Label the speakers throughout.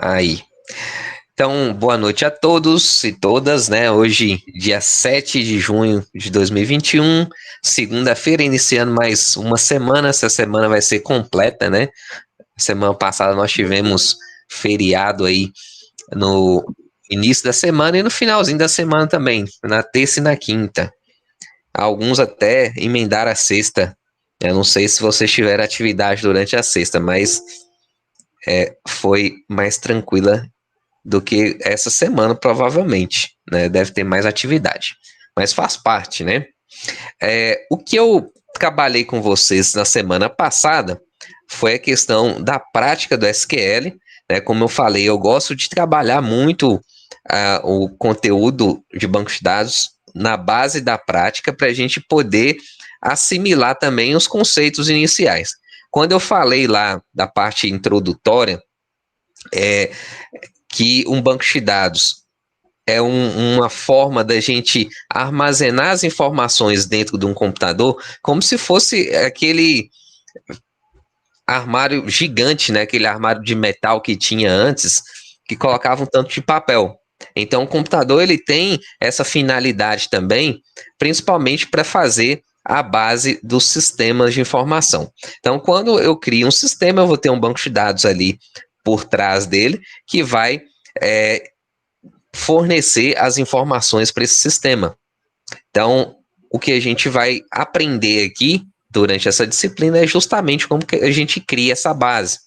Speaker 1: Aí. Então, boa noite a todos e todas, né? Hoje, dia 7 de junho de 2021, segunda-feira, iniciando mais uma semana. Essa semana vai ser completa, né? Semana passada nós tivemos feriado aí no início da semana e no finalzinho da semana também, na terça e na quinta. Alguns até emendaram a sexta. Eu não sei se vocês tiveram atividade durante a sexta, mas foi mais tranquila do que essa semana, provavelmente, né? Deve ter mais atividade, mas faz parte, né? O que eu trabalhei com vocês na semana passada foi a questão da prática do SQL, né? Como eu falei, eu gosto de trabalhar muito o conteúdo de banco de dados na base da prática para a gente poder assimilar também os conceitos iniciais. Quando eu falei lá da parte introdutória, que um banco de dados é uma forma da gente armazenar as informações dentro de um computador, como se fosse aquele armário gigante, né? Aquele armário de metal que tinha antes, que colocava um tanto de papel. Então, o computador ele tem essa finalidade também, principalmente para fazer a base dos sistemas de informação. Então, quando eu crio um sistema, eu vou ter um banco de dados ali por trás dele, que vai fornecer as informações para esse sistema. Então, o que a gente vai aprender aqui durante essa disciplina é justamente como que a gente cria essa base.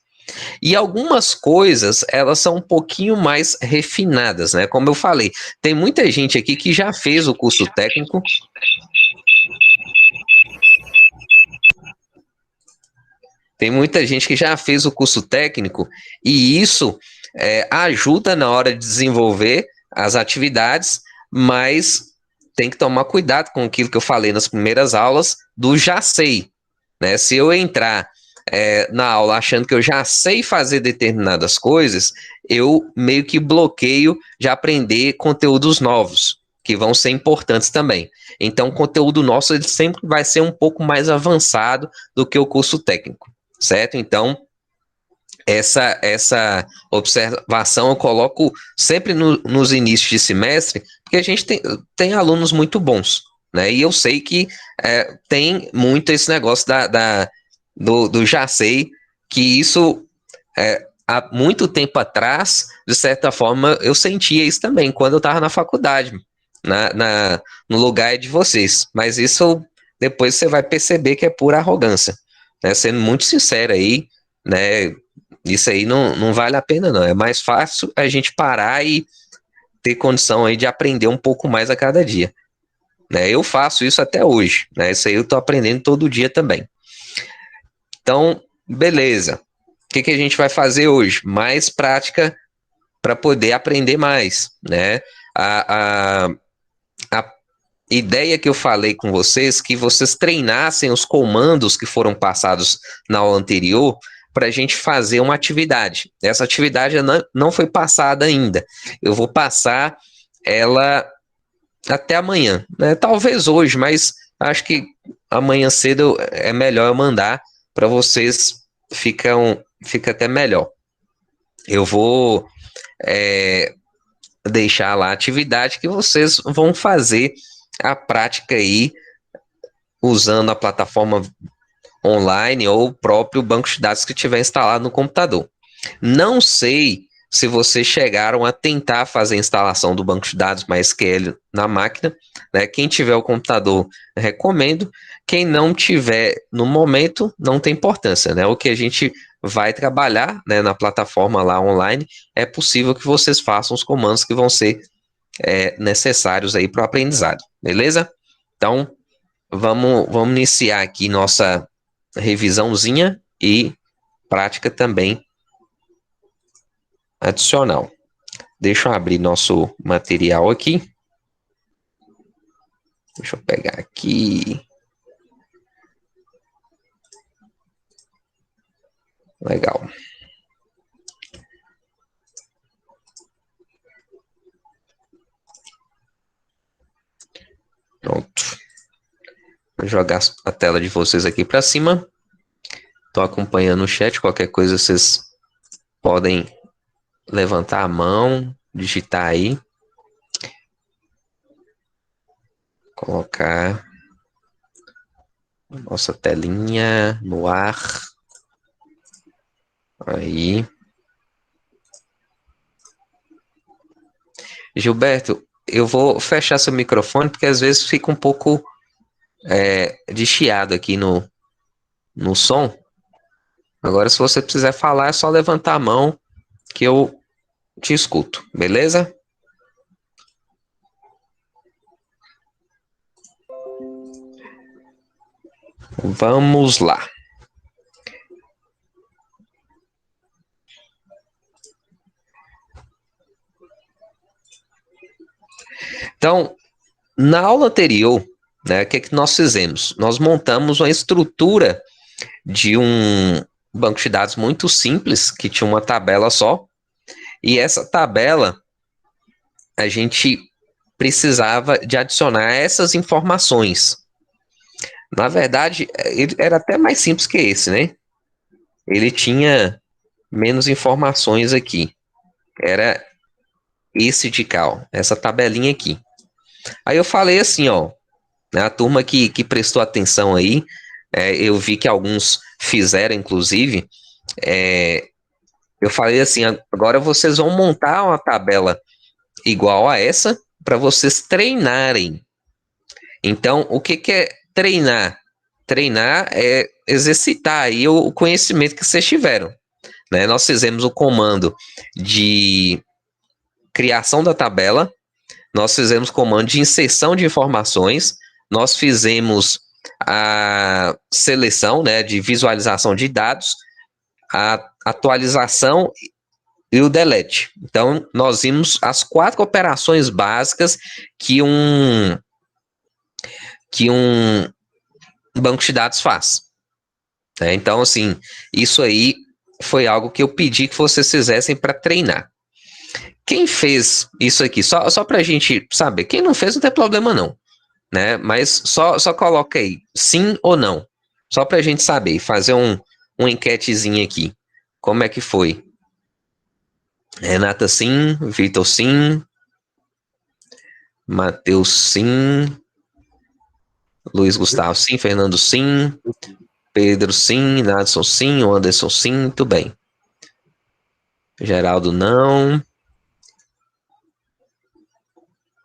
Speaker 1: E algumas coisas, elas são um pouquinho mais refinadas, né? Como eu falei, tem muita gente aqui que já fez o curso técnico. Tem muita gente que já fez o curso técnico e isso ajuda na hora de desenvolver as atividades, mas tem que tomar cuidado com aquilo que eu falei nas primeiras aulas do já sei, né? Se eu entrar na aula achando que eu já sei fazer determinadas coisas, eu meio que bloqueio de aprender conteúdos novos, que vão ser importantes também. Então, o conteúdo nosso ele sempre vai ser um pouco mais avançado do que o curso técnico, certo? Então, essa observação eu coloco sempre nos inícios de semestre, porque a gente tem alunos muito bons, né? E eu sei que tem muito esse negócio do já sei, que isso há muito tempo atrás, de certa forma, eu sentia isso também, quando eu estava na faculdade, no lugar de vocês. Mas isso depois você vai perceber que é pura arrogância, né? Sendo muito sincero aí, né? Isso aí não vale a pena, não. É mais fácil a gente parar e ter condição aí de aprender um pouco mais a cada dia, né? Eu faço isso até hoje, né? Isso aí eu tô aprendendo todo dia também. Então, beleza. O que a gente vai fazer hoje? Mais prática para poder aprender mais, né? A ideia que eu falei com vocês, que vocês treinassem os comandos que foram passados na aula anterior, para a gente fazer uma atividade. Essa atividade não foi passada ainda. Eu vou passar ela até amanhã, né? Talvez hoje, mas acho que amanhã cedo é melhor eu mandar para vocês, fica até melhor. Eu vou deixar lá a atividade que vocês vão fazer a prática aí usando a plataforma online ou o próprio banco de dados que tiver instalado no computador. Não sei se vocês chegaram a tentar fazer a instalação do banco de dados MySQL na máquina, né? Quem tiver o computador, recomendo. Quem não tiver no momento, não tem importância, né? O que a gente vai trabalhar, né, na plataforma lá online, é possível que vocês façam os comandos que vão ser necessários aí para o aprendizado, beleza? Então, vamos iniciar aqui nossa revisãozinha e prática também adicional. Deixa eu abrir nosso material aqui. Deixa eu pegar aqui. Legal. Pronto. Vou jogar a tela de vocês aqui para cima. Estou acompanhando o chat. Qualquer coisa vocês podem levantar a mão, digitar aí, colocar nossa telinha no ar. Aí. Gilberto, eu vou fechar seu microfone porque às vezes fica um pouco de chiado aqui no som. Agora, se você quiser falar, é só levantar a mão que eu te escuto, beleza? Vamos lá. Então, na aula anterior, né, o que é que nós fizemos? Nós montamos uma estrutura de um banco de dados muito simples, que tinha uma tabela só, e essa tabela a gente precisava de adicionar essas informações. Na verdade, ele era até mais simples que esse, né? Ele tinha menos informações aqui. Era esse de cá, ó, essa tabelinha aqui. Aí eu falei assim, ó, né, a turma que prestou atenção aí, eu vi que alguns fizeram, inclusive, eu falei assim, agora vocês vão montar uma tabela igual a essa para vocês treinarem. Então, o que é treinar? Treinar é exercitar aí o conhecimento que vocês tiveram. Né? Nós fizemos o comando de criação da tabela, nós fizemos o comando de inserção de informações, nós fizemos a seleção, né, de visualização de dados, a atualização e o delete. Então, nós vimos as 4 operações básicas que um banco de dados faz. Né? Então, assim, isso aí foi algo que eu pedi que vocês fizessem para treinar. Quem fez isso aqui, só para a gente saber, quem não fez não tem problema não, né? Mas só coloca aí, sim ou não, só para a gente saber, fazer uma enquetezinha aqui. Como é que foi? Renata, sim. Vitor, sim. Matheus, sim. Luiz Gustavo, sim. Fernando, sim. Pedro, sim. Nadson, sim. Anderson, sim. Muito bem. Geraldo, não.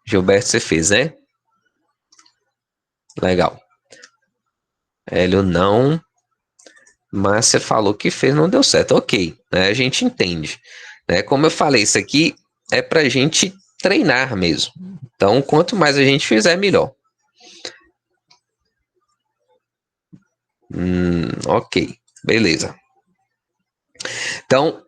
Speaker 1: Gilberto, você fez, né? Legal. Hélio, não. Mas você falou que fez, não deu certo. Ok, né? A gente entende. Né? Como eu falei, isso aqui é pra gente treinar mesmo. Então, quanto mais a gente fizer, melhor. Ok, beleza. Então,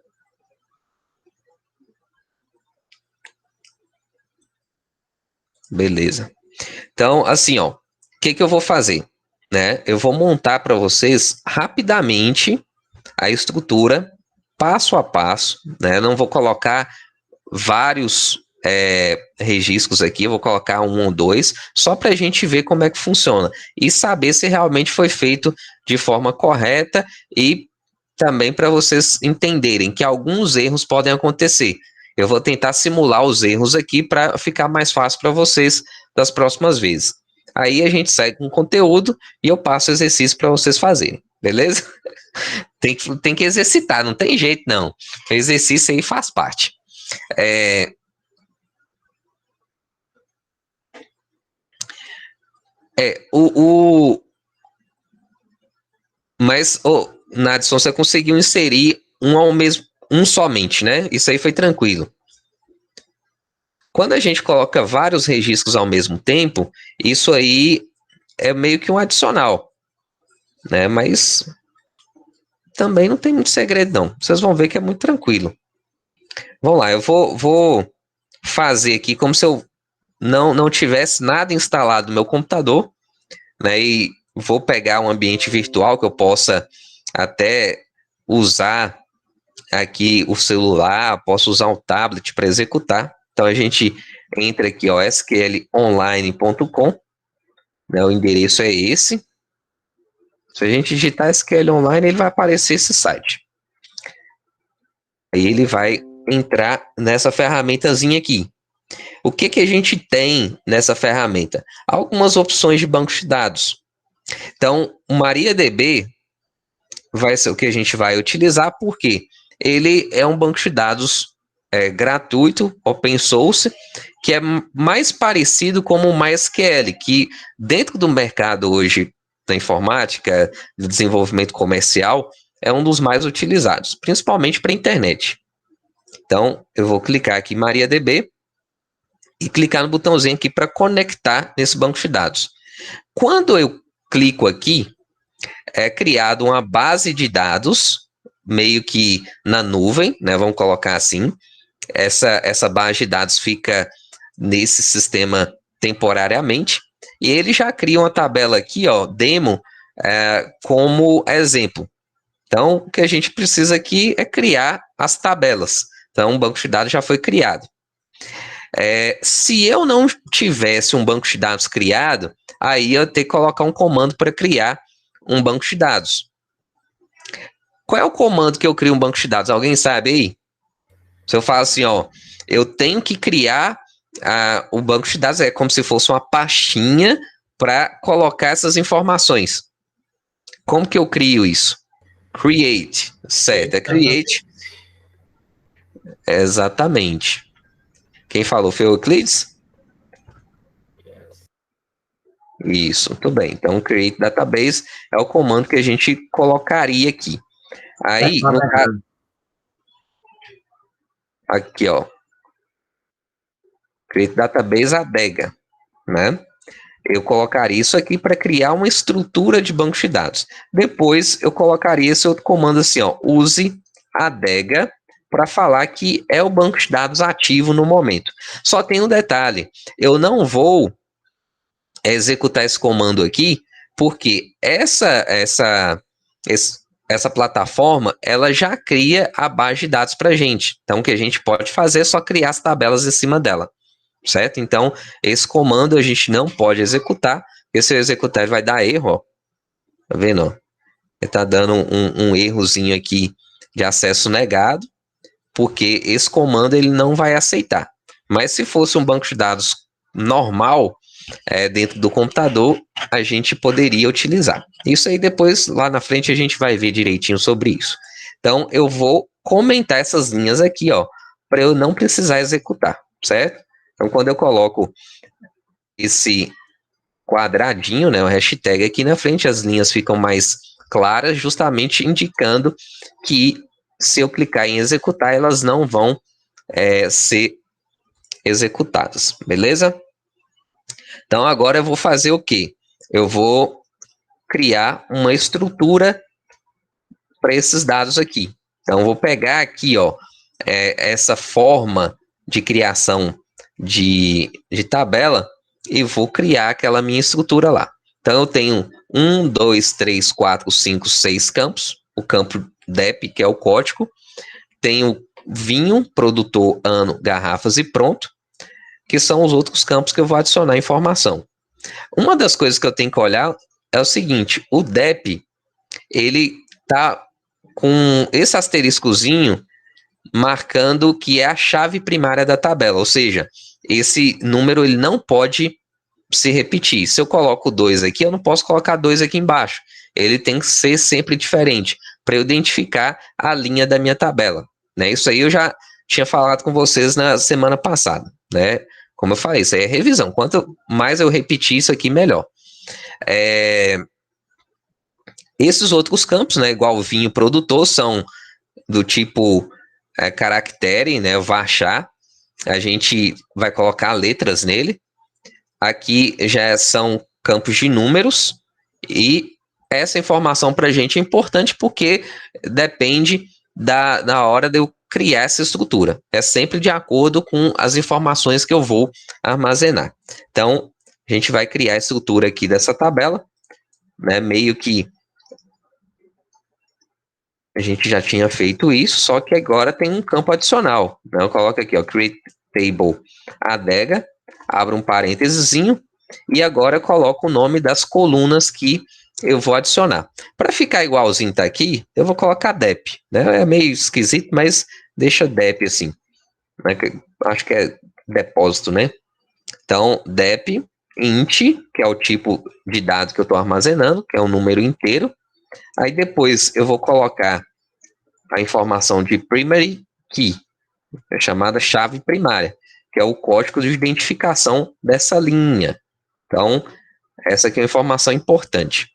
Speaker 1: beleza. Então, assim, ó, o que eu vou fazer? Né? Eu vou montar para vocês rapidamente a estrutura, passo a passo, né? Não vou colocar vários registros aqui, eu vou colocar um ou dois, só para a gente ver como é que funciona e saber se realmente foi feito de forma correta e também para vocês entenderem que alguns erros podem acontecer. Eu vou tentar simular os erros aqui para ficar mais fácil para vocês das próximas vezes. Aí a gente segue com o conteúdo e eu passo o exercício para vocês fazerem, beleza? Tem que exercitar, não tem jeito não. O exercício aí faz parte. Mas, Nadson, você conseguiu inserir um ao mesmo, um somente, né? Isso aí foi tranquilo. Quando a gente coloca vários registros ao mesmo tempo, isso aí é meio que um adicional, né? Mas também não tem muito segredo, não. Vocês vão ver que é muito tranquilo. Vamos lá, eu vou fazer aqui como se eu não tivesse nada instalado no meu computador, né? E vou pegar um ambiente virtual que eu possa até usar aqui o celular, posso usar um tablet para executar. Então a gente entra aqui, ó, sqlonline.com, né, o endereço é esse. Se a gente digitar SQL Online, ele vai aparecer esse site. Aí ele vai entrar nessa ferramentazinha aqui. O que que a gente tem nessa ferramenta? Algumas opções de bancos de dados. Então, o MariaDB vai ser o que a gente vai utilizar, porque ele é um banco de dados gratuito, open source, que é mais parecido com o MySQL, que dentro do mercado hoje da informática, do desenvolvimento comercial, é um dos mais utilizados, principalmente para a internet. Então, eu vou clicar aqui em MariaDB e clicar no botãozinho aqui para conectar nesse banco de dados. Quando eu clico aqui, é criado uma base de dados, meio que na nuvem, né? Vamos colocar assim. Essa base de dados fica nesse sistema temporariamente, e ele já cria uma tabela aqui, ó, demo, como exemplo. Então, o que a gente precisa aqui é criar as tabelas. Então, o banco de dados já foi criado. Se eu não tivesse um banco de dados criado, aí eu tenho que colocar um comando para criar um banco de dados. Qual é o comando que eu crio um banco de dados? Alguém sabe aí? Se eu falo assim, ó, eu tenho que criar o banco de dados, é como se fosse uma pastinha para colocar essas informações. Como que eu crio isso? Create, certo, é create. Exatamente. Quem falou foi o Euclides? Isso, muito bem. Então, create database é o comando que a gente colocaria aqui. Aí, no caso, aqui, ó, create database adega, né? Eu colocaria isso aqui para criar uma estrutura de banco de dados. Depois, eu colocaria esse outro comando assim, ó, use adega para falar que é o banco de dados ativo no momento. Só tem um detalhe, eu não vou executar esse comando aqui, porque essa plataforma, ela já cria a base de dados para a gente. Então, o que a gente pode fazer é só criar as tabelas em cima dela, certo? Então, esse comando a gente não pode executar, porque se eu executar ele vai dar erro, ó. Tá vendo? Ó? Ele está dando um errozinho aqui de acesso negado, porque esse comando ele não vai aceitar. Mas se fosse um banco de dados normal, dentro do computador, a gente poderia utilizar. Isso aí depois, lá na frente, a gente vai ver direitinho sobre isso. Então, eu vou comentar essas linhas aqui, ó, para eu não precisar executar, certo? Então, quando eu coloco esse quadradinho, né, o hashtag aqui na frente, as linhas ficam mais claras, justamente indicando que se eu clicar em executar, elas não vão ser executadas, beleza? Então, agora eu vou fazer o quê? Eu vou criar uma estrutura para esses dados aqui. Então, eu vou pegar aqui, ó, essa forma de criação de tabela e vou criar aquela minha estrutura lá. Então, eu tenho 1, 2, 3, 4, 5, 6 campos. O campo DEP, que é o código. Tenho vinho, produtor, ano, garrafas e pronto, que são os outros campos que eu vou adicionar informação. Uma das coisas que eu tenho que olhar é o seguinte, o DEP, ele tá com esse asteriscozinho marcando que é a chave primária da tabela, ou seja, esse número ele não pode se repetir. Se eu coloco 2 aqui, eu não posso colocar 2 aqui embaixo. Ele tem que ser sempre diferente, para eu identificar a linha da minha tabela. Né? Isso aí eu já tinha falado com vocês na semana passada, né? Como eu falei, isso aí é revisão. Quanto mais eu repetir isso aqui, melhor. Esses outros campos, né, igual vinho produtor, são do tipo caractere, né, varchar. A gente vai colocar letras nele. Aqui já são campos de números. E essa informação para a gente é importante porque depende da hora de eu criar essa estrutura. É sempre de acordo com as informações que eu vou armazenar. Então, a gente vai criar a estrutura aqui dessa tabela, né? Meio que a gente já tinha feito isso, só que agora tem um campo adicional. Né? Eu coloco aqui, ó, create table adega, abro um parênteses, e agora eu coloco o nome das colunas que eu vou adicionar. Para ficar igualzinho tá aqui, eu vou colocar DEP. Né? É meio esquisito, mas deixa DEP assim, né? Acho que é depósito, né? Então, DEP int, que é o tipo de dado que eu estou armazenando, que é um número inteiro. Aí depois eu vou colocar a informação de primary key, é chamada chave primária, que é o código de identificação dessa linha. Então, essa aqui é uma informação importante.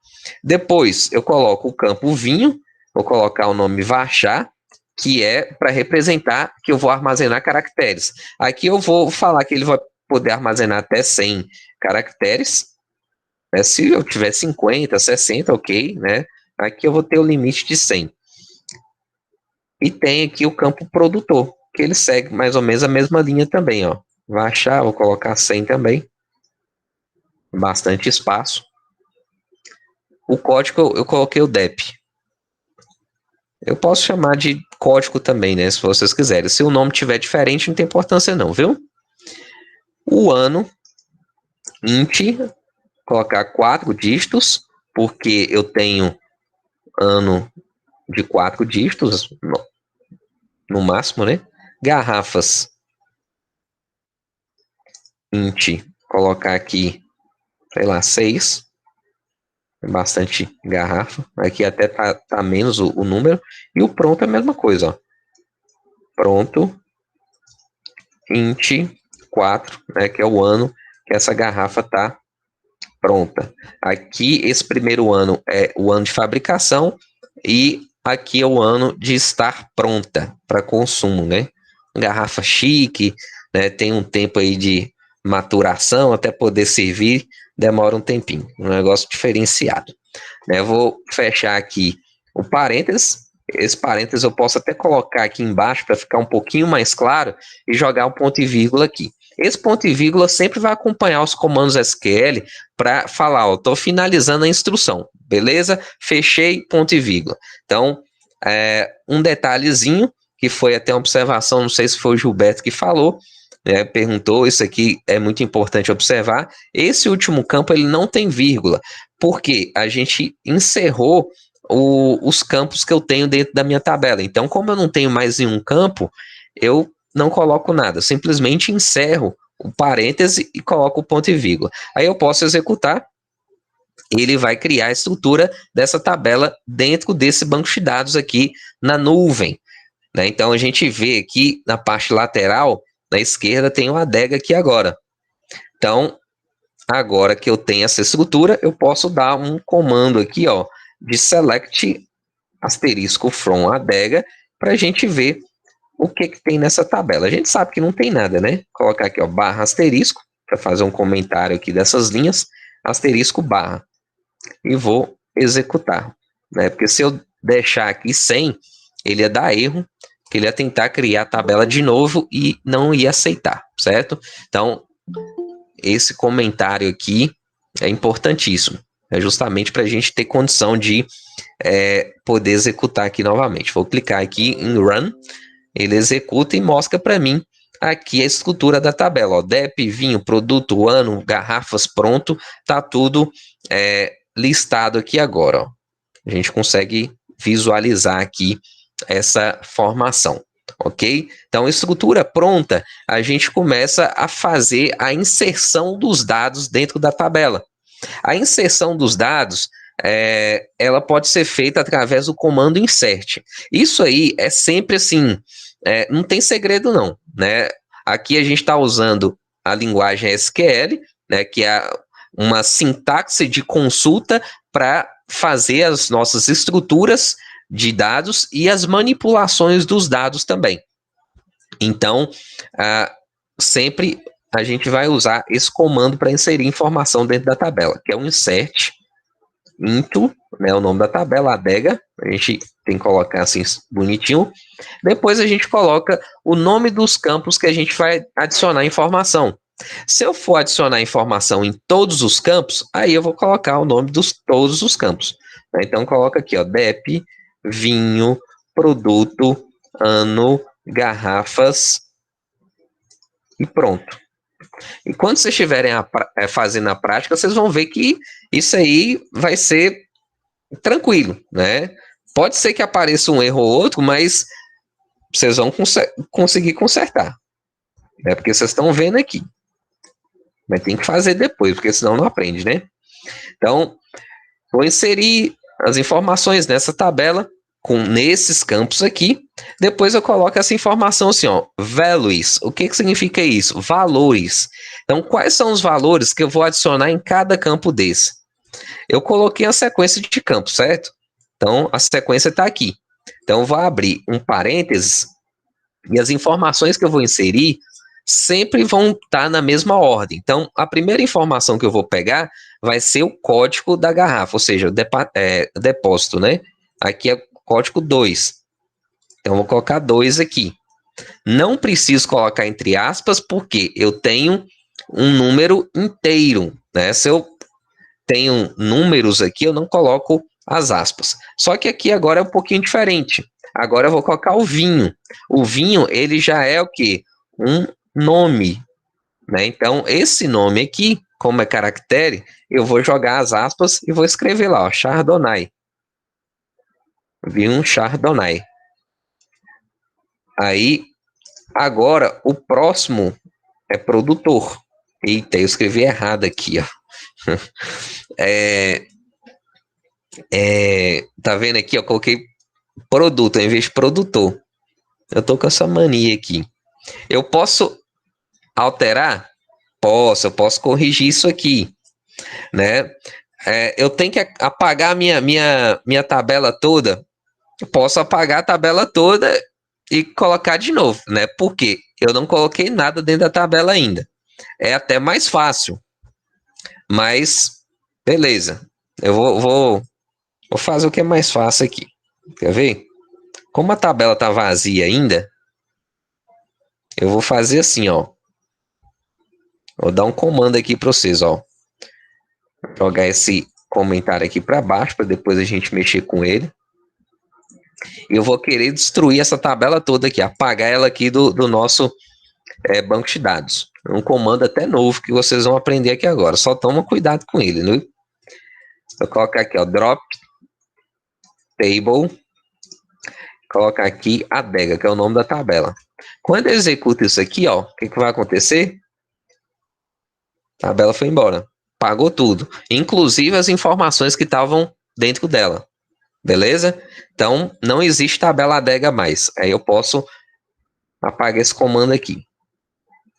Speaker 1: Depois eu coloco o campo vinho, vou colocar o nome varchar, que é para representar que eu vou armazenar caracteres. Aqui eu vou falar que ele vai poder armazenar até 100 caracteres, né? Se eu tiver 50, 60, ok, né? Aqui eu vou ter o limite de 100. E tem aqui o campo produtor, que ele segue mais ou menos a mesma linha também, ó. Vai achar, vou colocar 100 também. Bastante espaço. O código eu coloquei o DEP. Eu posso chamar de código também, né? Se vocês quiserem. Se o nome tiver diferente, não tem importância não, viu? O ano, int, colocar 4 dígitos, porque eu tenho ano de 4 dígitos, no máximo, né? Garrafas, int, colocar aqui, sei lá, 6. Bastante garrafa. Aqui até tá menos o número. E o pronto é a mesma coisa, ó. Pronto, int 4, né, que é o ano que essa garrafa tá pronta. Aqui, esse primeiro ano é o ano de fabricação e aqui é o ano de estar pronta para consumo, né? Garrafa chique, né? Tem um tempo aí de maturação até poder servir, demora um tempinho. Um negócio diferenciado. Né? Eu vou fechar aqui o parênteses. Esse parênteses eu posso até colocar aqui embaixo para ficar um pouquinho mais claro e jogar um ponto e vírgula aqui. Esse ponto e vírgula sempre vai acompanhar os comandos SQL para falar, ó, estou finalizando a instrução, beleza? Fechei, ponto e vírgula. Então, um detalhezinho, que foi até uma observação, não sei se foi o Gilberto que falou, né, perguntou, isso aqui é muito importante observar, esse último campo ele não tem vírgula, porque a gente encerrou os campos que eu tenho dentro da minha tabela. Então, como eu não tenho mais nenhum campo, eu não coloco nada, simplesmente encerro o parêntese e coloco o ponto e vírgula. Aí eu posso executar, ele vai criar a estrutura dessa tabela dentro desse banco de dados aqui na nuvem. Né? Então, a gente vê aqui na parte lateral, na esquerda, tem uma adega aqui agora. Então, agora que eu tenho essa estrutura, eu posso dar um comando aqui, ó, de select asterisco from adega, para a gente ver o que tem nessa tabela. A gente sabe que não tem nada, né? Colocar aqui, ó, barra asterisco, para fazer um comentário aqui dessas linhas, asterisco barra, e vou executar, né? Porque se eu deixar aqui sem, ele ia dar erro, que ele ia tentar criar a tabela de novo e não ia aceitar, certo? Então, esse comentário aqui é importantíssimo. É justamente para a gente ter condição de poder executar aqui novamente. Vou clicar aqui em Run, ele executa e mostra para mim aqui a estrutura da tabela. Ó, DEP, vinho, produto, ano, garrafas, pronto, tá tudo listado aqui agora. Ó. A gente consegue visualizar aqui essa formação. Ok? Então, estrutura pronta, a gente começa a fazer a inserção dos dados dentro da tabela. A inserção dos dados, ela pode ser feita através do comando insert. Isso aí é sempre assim, não tem segredo não, né? Aqui a gente está usando a linguagem SQL, né, que é uma sintaxe de consulta para fazer as nossas estruturas de dados e as manipulações dos dados também. Então, sempre a gente vai usar esse comando para inserir informação dentro da tabela, que é o insert into, né, o nome da tabela, adega, a gente tem que colocar assim bonitinho. Depois a gente coloca o nome dos campos que a gente vai adicionar informação. Se eu for adicionar informação em todos os campos, aí eu vou colocar o nome dos todos os campos. Então coloca aqui, ó, DEP, vinho, produto, ano, garrafas e pronto. E quando vocês estiverem fazendo a prática, vocês vão ver que isso aí vai ser tranquilo, né? Pode ser que apareça um erro ou outro, mas vocês vão conseguir consertar. É porque vocês estão vendo aqui. Mas tem que fazer depois, porque senão não aprende, né? Então, vou inserir as informações nessa tabela, nesses campos aqui. Depois eu coloco essa informação assim, ó, values. O que significa isso? Valores. Então, quais são os valores que eu vou adicionar em cada campo desse? Eu coloquei a sequência de campos, certo? Então, a sequência está aqui. Então, eu vou abrir um parênteses e as informações que eu vou inserir sempre vão estar na mesma ordem. Então, a primeira informação que eu vou pegar vai ser o código da garrafa, ou seja, o depósito, né? Aqui é o código 2. Então, eu vou colocar 2 aqui. Não preciso colocar entre aspas, porque eu tenho um número inteiro, né? Se eu tenho números aqui, eu não coloco as aspas. Só que aqui agora é um pouquinho diferente. Agora eu vou colocar o vinho. O vinho, ele já é o quê? Um nome, né? Então, esse nome aqui, como é caractere, eu vou jogar as aspas e vou escrever lá, ó, Chardonnay. Vinho Chardonnay. Aí, agora, o próximo é produtor. Eita, eu escrevi errado aqui, ó. Tá vendo aqui, ó, coloquei produto em vez de produtor. Eu tô com essa mania aqui. Eu posso alterar? Eu posso corrigir isso aqui, né? Eu tenho que apagar a minha tabela toda. Eu posso apagar a tabela toda e colocar de novo, né? Porque eu não coloquei nada dentro da tabela ainda. É até mais fácil, mas beleza. Eu vou fazer o que é mais fácil aqui. Quer ver? Como a tabela tá vazia ainda, eu vou fazer assim, ó. Vou dar um comando aqui para vocês, ó. Jogar esse comentário aqui para baixo para depois a gente mexer com ele. Eu vou querer destruir essa tabela toda aqui, apagar ela aqui do nosso banco de dados. Um comando até novo que vocês vão aprender aqui agora. Só toma cuidado com ele, né? Vou colocar aqui, ó, drop table. Colocar aqui adega, que é o nome da tabela. Quando eu executo isso aqui, ó, o que vai acontecer? A tabela foi embora. Pagou tudo. Inclusive as informações que estavam dentro dela. Beleza? Então, não existe tabela adega mais. Aí eu posso apagar esse comando aqui.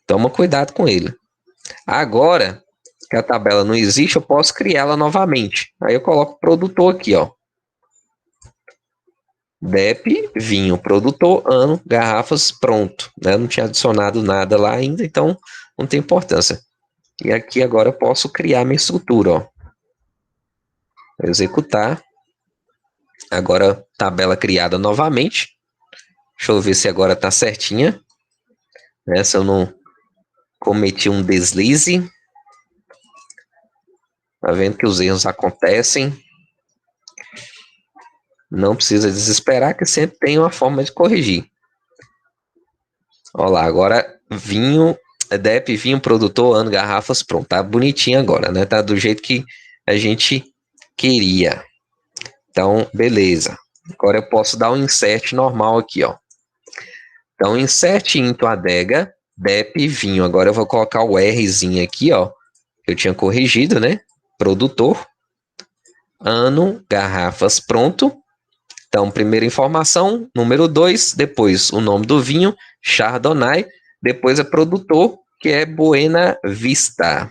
Speaker 1: Toma cuidado com ele. Agora que a tabela não existe, eu posso criá-la novamente. Aí eu coloco produtor aqui, ó. DEP, vinho, produtor, ano, garrafas, pronto. Né? Não tinha adicionado nada lá ainda, então não tem importância. E aqui agora eu posso criar minha estrutura, ó. Executar. Agora, tabela criada novamente. Deixa eu ver se agora está certinha. Né? Se eu não cometi um deslize. Tá vendo que os erros acontecem. Não precisa desesperar, que sempre tem uma forma de corrigir. Olha lá, agora vinho, DEP, vinho, produtor, ano, garrafas, pronto. Tá bonitinho agora, né? Tá do jeito que a gente queria. Então, beleza. Agora eu posso dar um insert normal aqui, ó. Então, insert into adega, DEP, vinho. Agora eu vou colocar o Rzinho aqui, ó. Eu tinha corrigido, né? Produtor, ano, garrafas, pronto. Então, primeira informação, número 2, depois o nome do vinho, Chardonnay, depois é produtor, que é Buena Vista.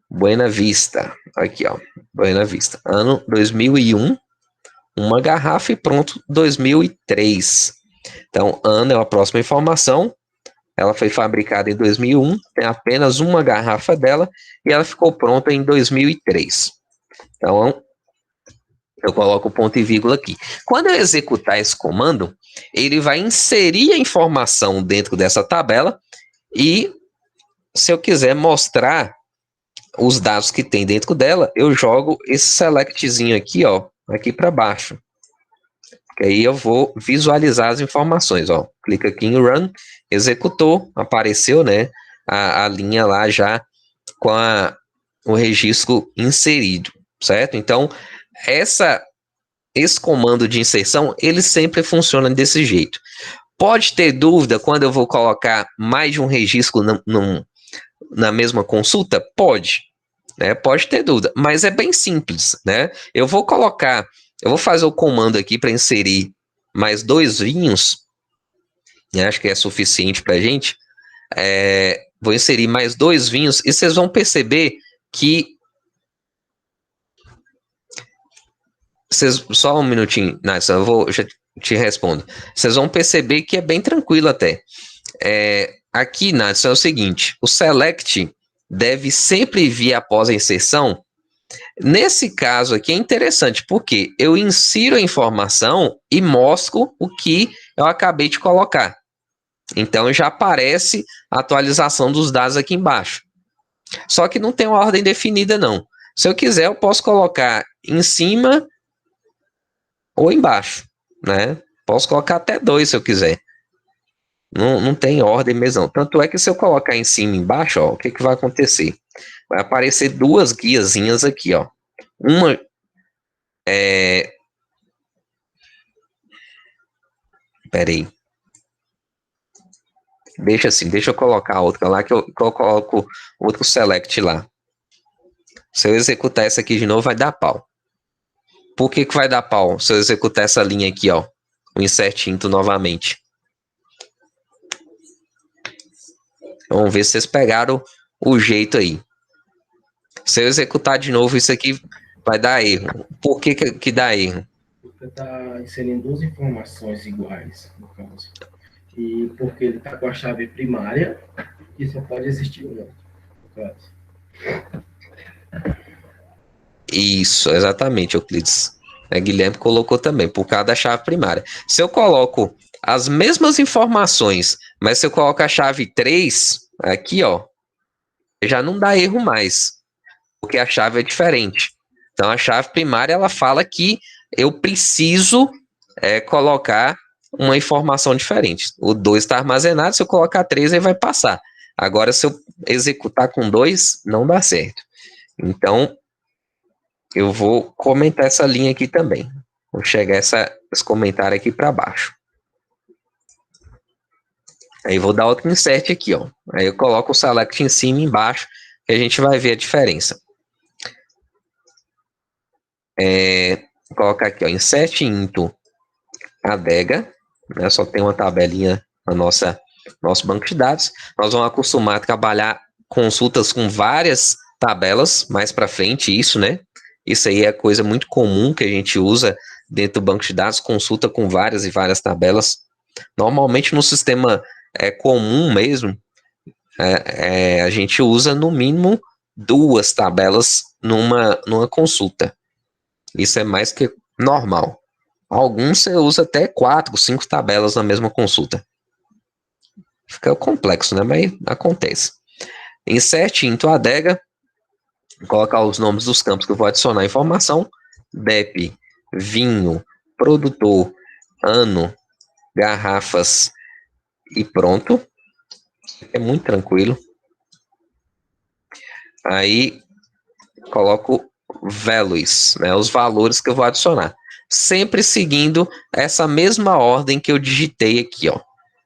Speaker 1: Buena Vista, aqui ó, Buena Vista, ano 2001, uma garrafa e pronto, 2003. Então, ano é a próxima informação, ela foi fabricada em 2001, tem apenas uma garrafa dela e ela ficou pronta em 2003. Então, eu coloco o ponto e vírgula aqui. Quando eu executar esse comando, ele vai inserir a informação dentro dessa tabela e, se eu quiser mostrar os dados que tem dentro dela, eu jogo esse selectzinho aqui, ó, aqui para baixo. Que aí eu vou visualizar as informações, ó. Clica aqui em Run, executou, apareceu, né, a linha lá já com o registro inserido, certo? Então, essa esse comando de inserção, ele sempre funciona desse jeito. Pode ter dúvida quando eu vou colocar mais de um registro na mesma consulta? Pode, né? Pode ter dúvida, mas é bem simples, né? Eu vou fazer o comando aqui para inserir mais 2 vinhos, né? Acho que é suficiente para a gente. Vou inserir mais 2 vinhos e vocês vão perceber que só um minutinho, Nassi, já te respondo. Vocês vão perceber que é bem tranquilo até. Aqui, Nassi, é o seguinte: o select deve sempre vir após a inserção. Nesse caso aqui é interessante, porque eu insiro a informação e mostro o que eu acabei de colocar. Então já aparece a atualização dos dados aqui embaixo. Só que não tem uma ordem definida, não. Se eu quiser, eu posso colocar em cima ou embaixo, né? Posso colocar até 2 se eu quiser. Não tem ordem mesmo, não. Tanto é que se eu colocar em cima e embaixo, ó, o que vai acontecer? Vai aparecer 2 guiazinhas aqui, ó. Uma Peraí. Deixa eu colocar a outra lá, que eu coloco outro select lá. Se eu executar essa aqui de novo, vai dar pau. Por que vai dar pau se eu executar essa linha aqui, ó? O insert into novamente. Vamos ver se vocês pegaram o jeito aí. Se eu executar de novo, isso aqui vai dar erro. Por que dá erro?
Speaker 2: Porque está inserindo 2 informações iguais, no caso. E porque ele está com a chave primária, e só pode existir uma, no caso.
Speaker 1: Isso, exatamente, Euclides. Guilherme colocou também, por causa da chave primária. Se eu coloco as mesmas informações, mas se eu coloco a chave 3, aqui, ó, já não dá erro mais, porque a chave é diferente. Então, a chave primária, ela fala que eu preciso colocar uma informação diferente. O 2 está armazenado, se eu colocar 3, ele vai passar. Agora, se eu executar com 2, não dá certo. Então, eu vou comentar essa linha aqui também. Vou chegar esse comentário aqui para baixo. Aí vou dar outro insert aqui, ó. Aí eu coloco o select em cima e embaixo, que a gente vai ver a diferença. Vou colocar aqui, ó, insert into adega, né? Só tem uma tabelinha no nosso banco de dados. Nós vamos acostumar a trabalhar consultas com várias tabelas mais para frente, isso, né? Isso aí é coisa muito comum que a gente usa dentro do banco de dados, consulta com várias e várias tabelas. Normalmente no sistema comum mesmo, a gente usa no mínimo 2 tabelas numa consulta. Isso é mais que normal. Alguns você usa até 4, 5 tabelas na mesma consulta. Fica complexo, né? Mas acontece. Insert into adega. Colocar os nomes dos campos que eu vou adicionar a informação. DEP, vinho, produtor, ano, garrafas e pronto. É muito tranquilo. Aí coloco values, né? Os valores que eu vou adicionar. Sempre seguindo essa mesma ordem que eu digitei aqui, ó.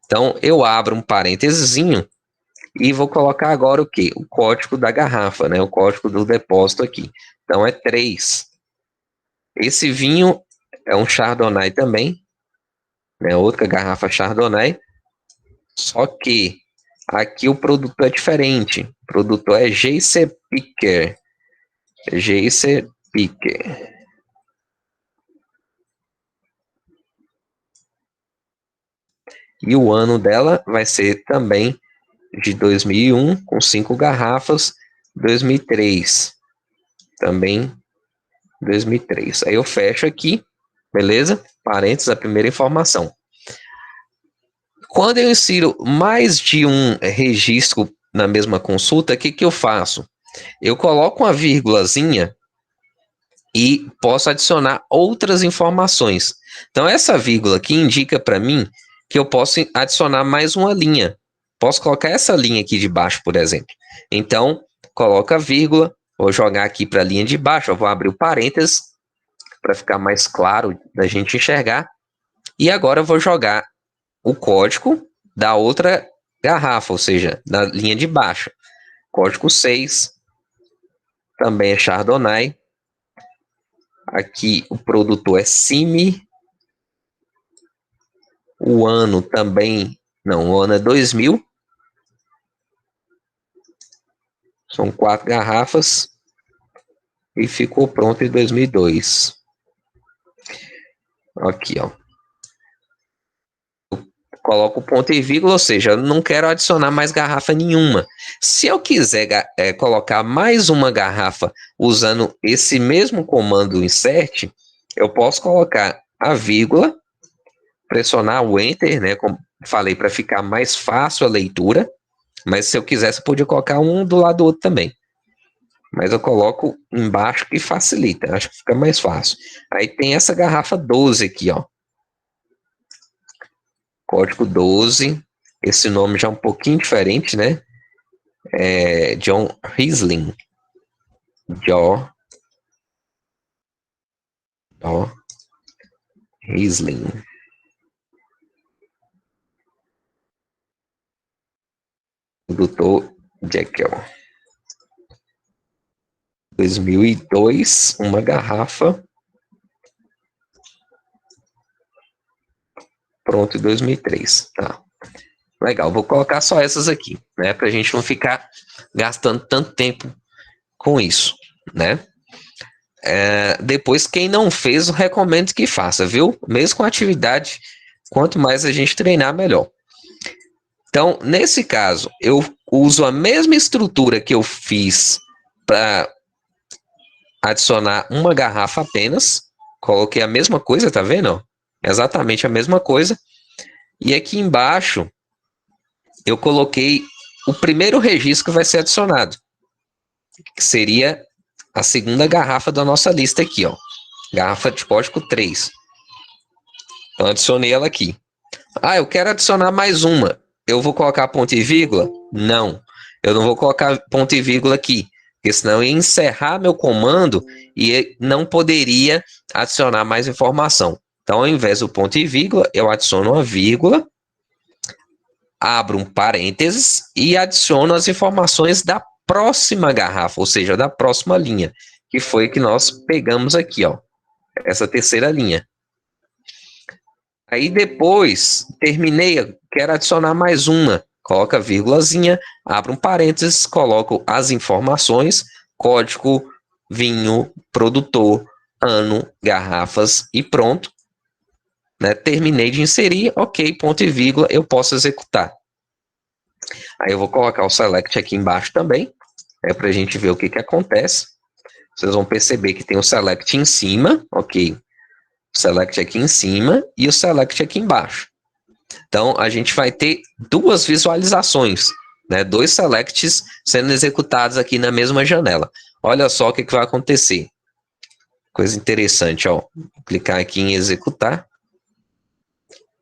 Speaker 1: Então, eu abro um parênteses e vou colocar agora o quê? O código da garrafa, né? O código do depósito aqui. Então, é 3. Esse vinho é um Chardonnay também, né? Outra garrafa Chardonnay. Só que aqui o produto é diferente. O produto é JC Picker. JC Picker. E o ano dela vai ser também de 2001, com 5 garrafas, 2003, também 2003. Aí eu fecho aqui, beleza? Parênteses, a primeira informação. Quando eu insiro mais de um registro na mesma consulta, o que eu faço? Eu coloco uma vírgulazinha e posso adicionar outras informações. Então, essa vírgula aqui indica para mim que eu posso adicionar mais uma linha. Posso colocar essa linha aqui de baixo, por exemplo. Então, coloca a vírgula, vou jogar aqui para a linha de baixo, eu vou abrir o parênteses, para ficar mais claro da gente enxergar. E agora eu vou jogar o código da outra garrafa, ou seja, da linha de baixo. Código 6, também é Chardonnay. Aqui o produtor é Simi. O ano também, não, o ano é 2000. São 4 garrafas. E ficou pronto em 2002. Aqui, ó. Coloco ponto e vírgula, ou seja, eu não quero adicionar mais garrafa nenhuma. Se eu quiser colocar mais uma garrafa usando esse mesmo comando insert, eu posso colocar a vírgula, pressionar o Enter, né, como falei, para ficar mais fácil a leitura, mas se eu quisesse, eu podia colocar um do lado do outro também. Mas eu coloco embaixo que facilita, acho que fica mais fácil. Aí tem essa garrafa 12 aqui, ó. Código 12, esse nome já é um pouquinho diferente, né? É John Riesling. John Riesling. Produtor Jekyll. 2002, uma garrafa. Pronto, em 2003, tá. Legal, vou colocar só essas aqui, né? Pra gente não ficar gastando tanto tempo com isso, né? Depois, quem não fez, eu recomendo que faça, viu? Mesmo com atividade, quanto mais a gente treinar, melhor. Então, nesse caso, eu uso a mesma estrutura que eu fiz para adicionar uma garrafa apenas. Coloquei a mesma coisa, tá vendo? Exatamente a mesma coisa. E aqui embaixo, eu coloquei o primeiro registro que vai ser adicionado, que seria a segunda garrafa da nossa lista aqui, ó. Garrafa de código 3. Então, adicionei ela aqui. Ah, eu quero adicionar mais uma. Eu vou colocar ponto e vírgula? Não. Eu não vou colocar ponto e vírgula aqui, porque senão eu ia encerrar meu comando e não poderia adicionar mais informação. Então, ao invés do ponto e vírgula, eu adiciono uma vírgula, abro um parênteses e adiciono as informações da próxima garrafa, ou seja, da próxima linha, que foi que nós pegamos aqui, ó, essa terceira linha. Aí depois, terminei, quero adicionar mais uma, coloca a vírgulazinha, abro um parênteses, coloco as informações, código, vinho, produtor, ano, garrafas e pronto. Né? Terminei de inserir, ok, ponto e vírgula, eu posso executar. Aí eu vou colocar o select aqui embaixo também, para a gente ver o que acontece. Vocês vão perceber que tem o select em cima, ok, o select aqui em cima e o select aqui embaixo. Então, a gente vai ter duas visualizações, né? Dois selects sendo executados aqui na mesma janela. Olha só o que vai acontecer. Coisa interessante, ó. Vou clicar aqui em executar.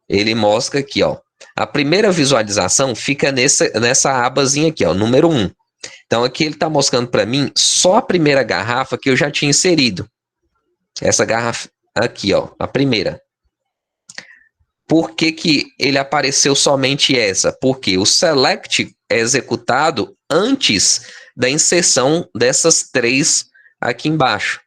Speaker 1: Ele mostra aqui, ó. A primeira visualização fica nessa abazinha aqui, ó, número 1. Então, aqui ele está mostrando para mim só a primeira garrafa que eu já tinha inserido. Essa garrafa aqui, ó, a primeira. Por que que ele apareceu somente essa? Porque o select é executado antes da inserção dessas 3 aqui embaixo.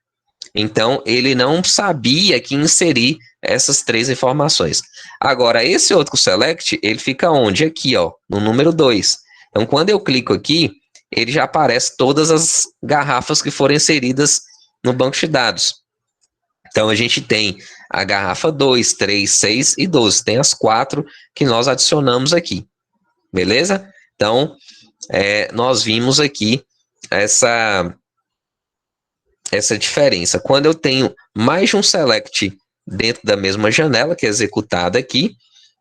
Speaker 1: Então, ele não sabia que inserir essas 3 informações. Agora, esse outro select, ele fica onde? Aqui, ó, no número 2. Então, quando eu clico aqui, ele já aparece todas as garrafas que foram inseridas no banco de dados. Então, a gente tem a garrafa 2, 3, 6 e 12. Tem as 4 que nós adicionamos aqui. Beleza? Então, nós vimos aqui essa diferença. Quando eu tenho mais de um select dentro da mesma janela, que é executada aqui,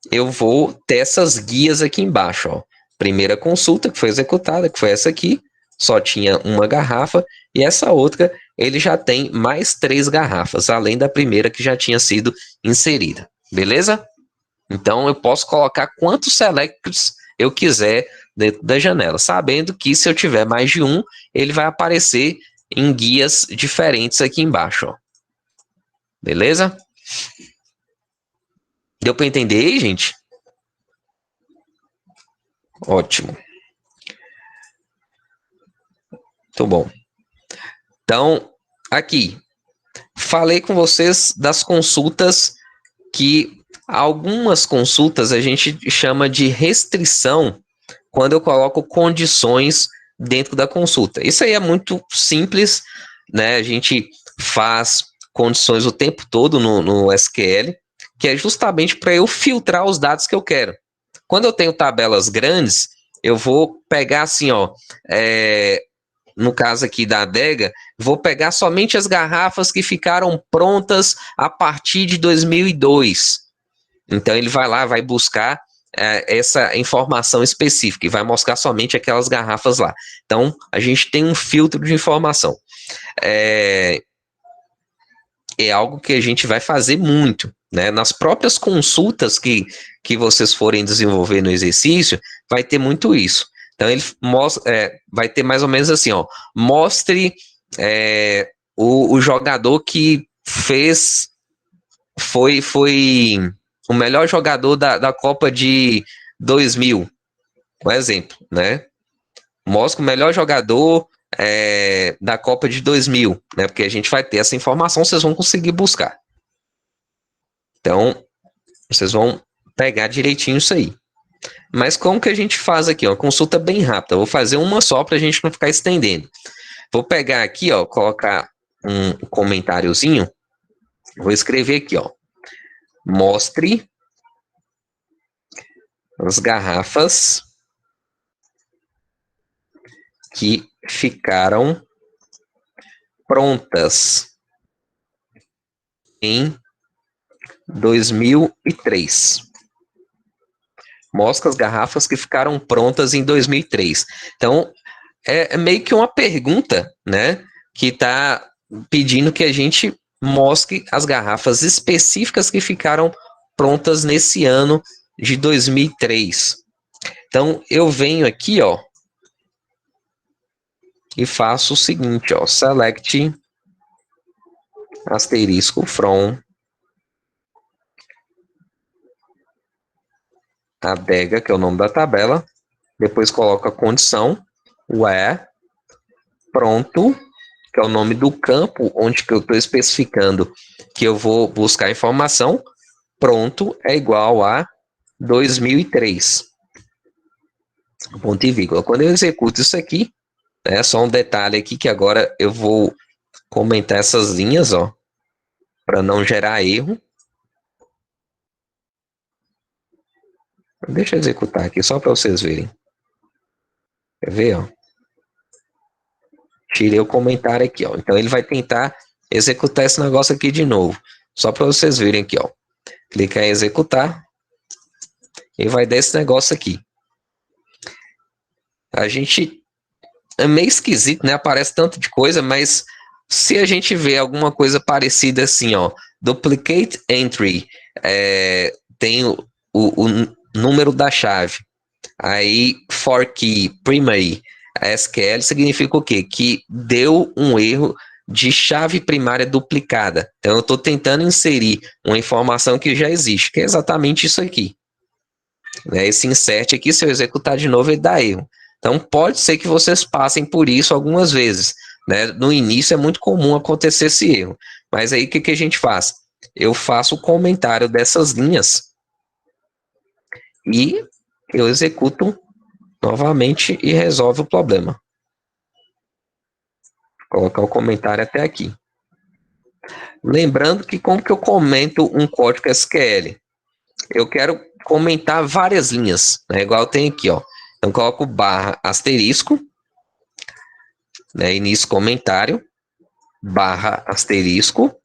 Speaker 1: eu vou ter essas guias aqui embaixo, ó. Primeira consulta que foi executada, que foi essa aqui, só tinha uma garrafa, e essa outra, ele já tem mais 3 garrafas, além da primeira que já tinha sido inserida. Beleza? Então, eu posso colocar quantos selects eu quiser dentro da janela, sabendo que se eu tiver mais de um, ele vai aparecer em guias diferentes aqui embaixo, ó. Beleza? Deu para entender aí, gente? Ótimo. Muito bom. Então, aqui, falei com vocês das consultas que algumas consultas a gente chama de restrição quando eu coloco condições dentro da consulta. Isso aí é muito simples, né? A gente faz condições o tempo todo no SQL, que é justamente para eu filtrar os dados que eu quero. Quando eu tenho tabelas grandes, eu vou pegar assim, ó, no caso aqui da adega, vou pegar somente as garrafas que ficaram prontas a partir de 2002. Então, ele vai lá, vai buscar essa informação específica e vai mostrar somente aquelas garrafas lá. Então, a gente tem um filtro de informação. É algo que a gente vai fazer muito, né? Nas próprias consultas que vocês forem desenvolver no exercício, vai ter muito isso. Então, ele mostra, vai ter mais ou menos assim, ó, mostre o jogador que foi o melhor jogador da Copa de 2000, por exemplo, né? Mostra o melhor jogador da Copa de 2000, né? Porque a gente vai ter essa informação, vocês vão conseguir buscar. Então, vocês vão pegar direitinho isso aí. Mas como que a gente faz aqui? Uma consulta bem rápida. Eu vou fazer uma só para a gente não ficar estendendo. Vou pegar aqui, ó, colocar um comentáriozinho. Vou escrever aqui, ó. Mostre as garrafas que ficaram prontas em 2003. Mostra as garrafas que ficaram prontas em 2003. Então, é meio que uma pergunta, né? Que está pedindo que a gente mostre as garrafas específicas que ficaram prontas nesse ano de 2003. Então, eu venho aqui, ó, e faço o seguinte, ó, select asterisco from adega, que é o nome da tabela, depois coloco a condição, where, pronto, que é o nome do campo onde que eu estou especificando que eu vou buscar informação, pronto é igual a 2003. Ponto e vírgula. Quando eu executo isso aqui, é só um detalhe aqui que agora eu vou comentar essas linhas, ó, para não gerar erro. Deixa eu executar aqui só para vocês verem. Quer ver, ó? Tirei o comentário aqui, ó. Então ele vai tentar executar esse negócio aqui de novo, só para vocês verem aqui, ó. Clica em executar e vai dar esse negócio aqui. A gente é meio esquisito, né? Aparece tanto de coisa, mas se a gente vê alguma coisa parecida assim, ó, duplicate entry, tem o número da chave, aí for key primary SQL significa o quê? Que deu um erro de chave primária duplicada. Então eu estou tentando inserir uma informação que já existe, que é exatamente isso aqui. Esse insert aqui, se eu executar de novo, ele dá erro. Então, pode ser que vocês passem por isso algumas vezes, né? No início é muito comum acontecer esse erro. Mas aí, o que a gente faz? Eu faço o comentário dessas linhas e eu executo novamente e resolve o problema. Vou colocar o comentário até aqui. Lembrando que como que eu comento um código SQL? Eu quero comentar várias linhas, né? Igual tem aqui, ó. Então, coloco barra asterisco, né, início comentário, barra asterisco,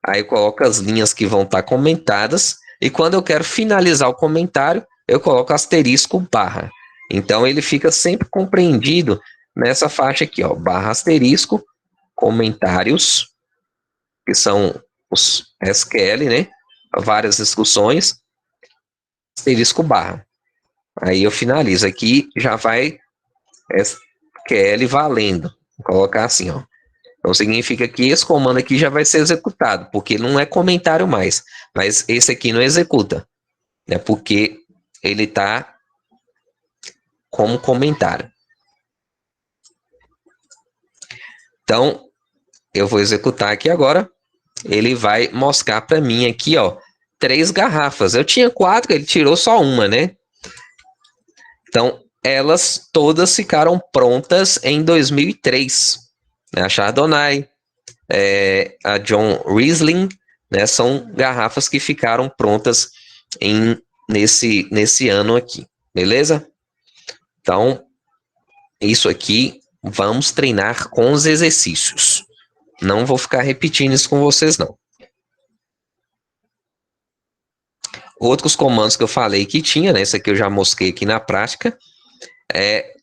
Speaker 1: aí eu coloco as linhas que vão estar comentadas, e quando eu quero finalizar o comentário, eu coloco asterisco barra. Então, ele fica sempre compreendido nessa faixa aqui, ó, barra asterisco, comentários, que são os SQL, né, várias instruções, asterisco barra. Aí eu finalizo aqui, já vai SQL valendo. Vou colocar assim, ó. Então significa que esse comando aqui já vai ser executado, porque não é comentário mais, mas esse aqui não executa, né? Porque ele está como comentário. Então eu vou executar aqui agora. Ele vai mostrar para mim aqui, ó, 3 garrafas. Eu tinha 4, ele tirou só uma, né? Então, elas todas ficaram prontas em 2003. Né? A Chardonnay, a John Riesling, né? São garrafas que ficaram prontas nesse ano aqui, beleza? Então, isso aqui, vamos treinar com os exercícios. Não vou ficar repetindo isso com vocês, não. Outros comandos que eu falei que tinha, né? Esse aqui eu já mostrei aqui na prática,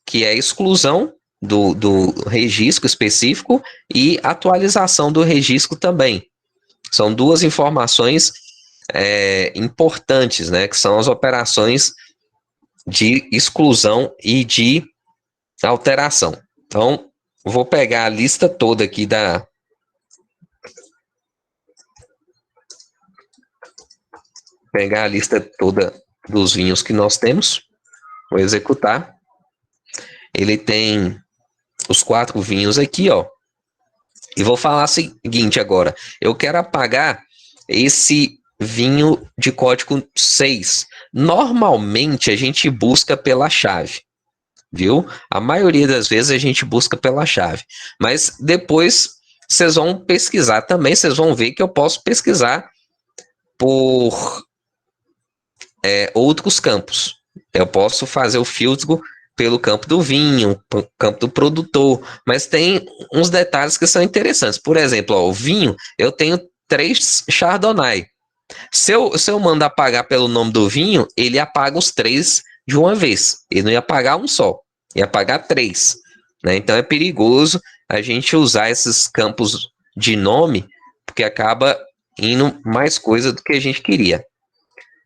Speaker 1: que é a exclusão do registro específico e atualização do registro também. São duas informações importantes, né? Que são as operações de exclusão e de alteração. Então, vou pegar a lista toda aqui pegar a lista toda dos vinhos que nós temos. Vou executar. Ele tem os 4 vinhos aqui, ó. E vou falar o seguinte agora. Eu quero apagar esse vinho de código 6. Normalmente a gente busca pela chave, viu? A maioria das vezes a gente busca pela chave. Mas depois vocês vão pesquisar também, vocês vão ver que eu posso pesquisar por outros campos. Eu posso fazer o filtro pelo campo do vinho, pelo campo do produtor, mas tem uns detalhes que são interessantes. Por exemplo, ó, o vinho, eu tenho 3 Chardonnay. Se eu mando apagar pelo nome do vinho, ele apaga os 3 de uma vez. Ele não ia apagar um só, ia apagar 3. Né? Então é perigoso a gente usar esses campos de nome, porque acaba indo mais coisa do que a gente queria.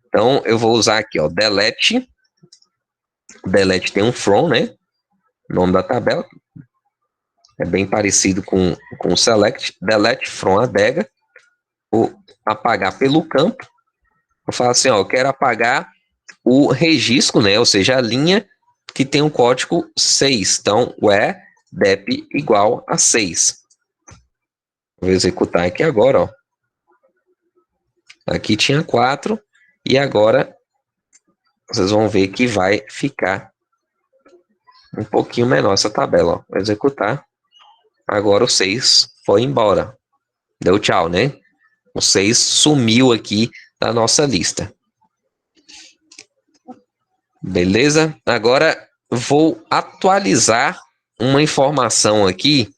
Speaker 1: Então eu vou usar aqui, ó, delete. Delete tem um from, né? Nome da tabela. É bem parecido com o select. Delete from adega. Vou apagar pelo campo. Vou falar assim, ó, eu quero apagar o registro, né? Ou seja, a linha que tem o código 6. Então, where dep igual a 6. Vou executar aqui agora, ó. Aqui tinha 4 e agora vocês vão ver que vai ficar um pouquinho menor essa tabela, ó. Vou executar. Agora o 6 foi embora. Deu tchau, né? O 6 sumiu aqui da nossa lista. Beleza? Agora vou atualizar uma informação aqui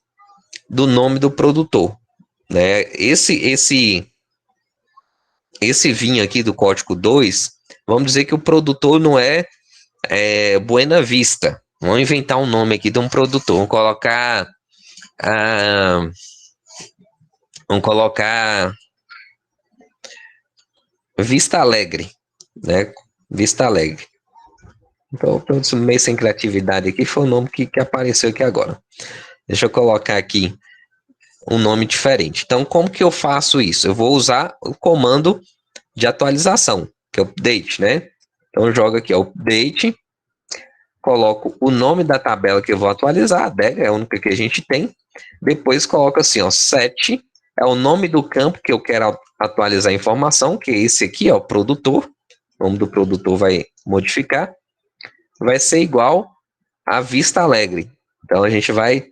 Speaker 1: do nome do produtor. Né? Esse vinho aqui do código 2, vamos dizer que o produtor não é Buena Vista. Vamos inventar um nome aqui de um produtor. Vamos colocar Vista Alegre, né? Vista Alegre. Então, meio sem criatividade aqui, foi o nome que apareceu aqui agora. Deixa eu colocar aqui um nome diferente. Então, como que eu faço isso? Eu vou usar o comando de atualização, que é o update, né? Então, eu jogo aqui, ó, update, coloco o nome da tabela que eu vou atualizar, a adega é a única que a gente tem. Depois, coloco assim, ó, set, é o nome do campo que eu quero atualizar a informação, que é esse aqui, ó, produtor. O nome do produtor vai modificar. Vai ser igual a Vista Alegre. Então, a gente vai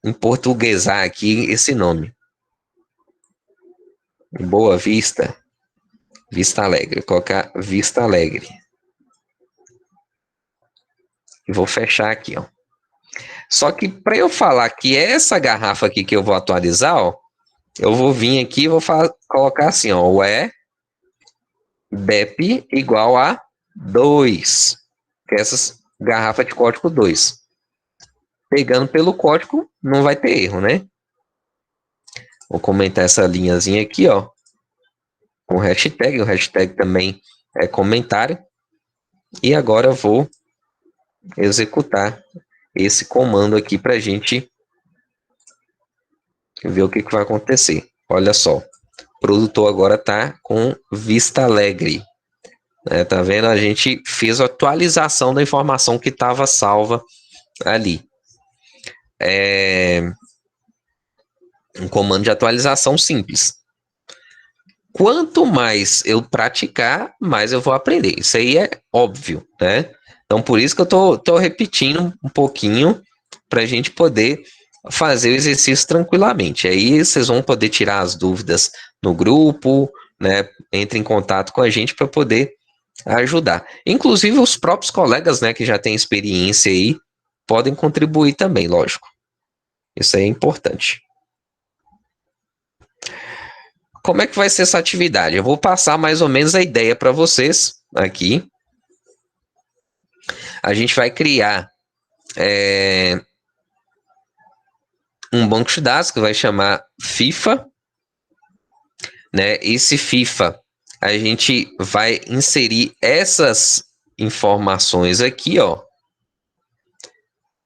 Speaker 1: em portuguesar aqui esse nome. Boa Vista. Vista Alegre. Vou colocar Vista Alegre. E vou fechar aqui, ó. Só que para eu falar que é essa garrafa aqui que eu vou atualizar, ó, eu vou vir aqui e vou colocar assim, ó, o dep igual a 2. Que é essas garrafas de código 2. Pegando pelo código, não vai ter erro, né? Vou comentar essa linhazinha aqui, ó, com hashtag. O hashtag também é comentário. E agora eu vou executar esse comando aqui para a gente ver o que vai acontecer. Olha só, o produtor agora está com Vista Alegre. Tá vendo? A gente fez a atualização da informação que estava salva ali. Um comando de atualização simples. Quanto mais eu praticar, mais eu vou aprender. Isso aí é óbvio, né? Então, por isso que eu tô repetindo um pouquinho para a gente poder fazer o exercício tranquilamente. Aí vocês vão poder tirar as dúvidas no grupo, né? Entre em contato com a gente para poder ajudar. Inclusive, os próprios colegas, né, que já têm experiência aí, podem contribuir também, lógico. Isso aí é importante. Como é que vai ser essa atividade? Eu vou passar mais ou menos a ideia para vocês aqui. A gente vai criar um banco de dados que vai chamar FIFA, né? Esse FIFA, a gente vai inserir essas informações aqui, ó.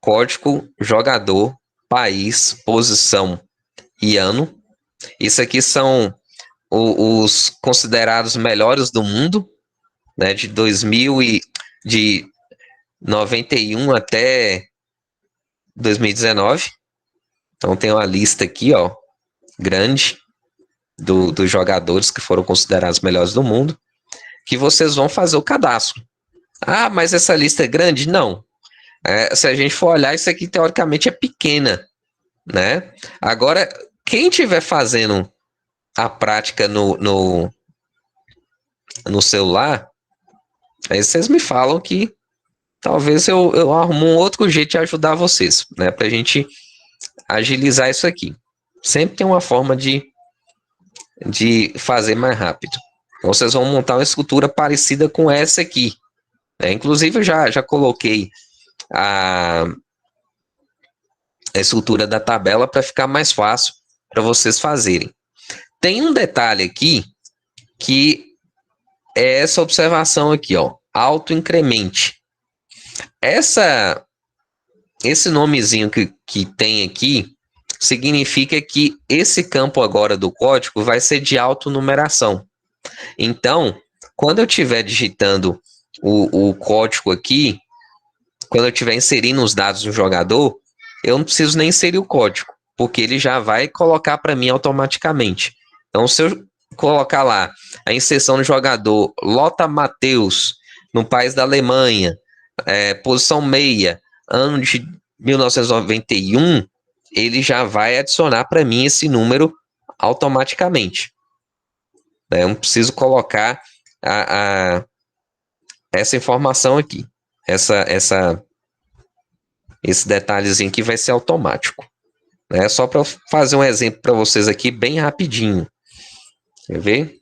Speaker 1: Código, jogador, país, posição e ano. Isso aqui são os considerados melhores do mundo, né? De 91 até 2019. Então tem uma lista aqui, ó, grande dos jogadores que foram considerados melhores do mundo, que vocês vão fazer o cadastro. Ah, mas essa lista é grande? Não. Se a gente for olhar, isso aqui teoricamente é pequena, né? Agora, quem estiver fazendo a prática no celular, aí vocês me falam que talvez eu arrumo um outro jeito de ajudar vocês, né? Para a gente agilizar isso aqui. Sempre tem uma forma de fazer mais rápido. Então, vocês vão montar uma estrutura parecida com essa aqui. Inclusive, eu já coloquei a estrutura da tabela para ficar mais fácil para vocês fazerem. Tem um detalhe aqui, que é essa observação aqui, ó, autoincremente. Esse nomezinho que tem aqui significa que esse campo agora do código vai ser de autonumeração. Então, quando eu estiver digitando o código aqui, quando eu estiver inserindo os dados do jogador, eu não preciso nem inserir o código, porque ele já vai colocar para mim automaticamente. Então, se eu colocar lá a inserção do jogador Lothar Matthäus, no país da Alemanha, posição meia, ano de 1991, ele já vai adicionar para mim esse número automaticamente. Eu não preciso colocar essa informação aqui, esse detalhezinho que vai ser automático. Só para fazer um exemplo para vocês aqui bem rapidinho. Quer ver?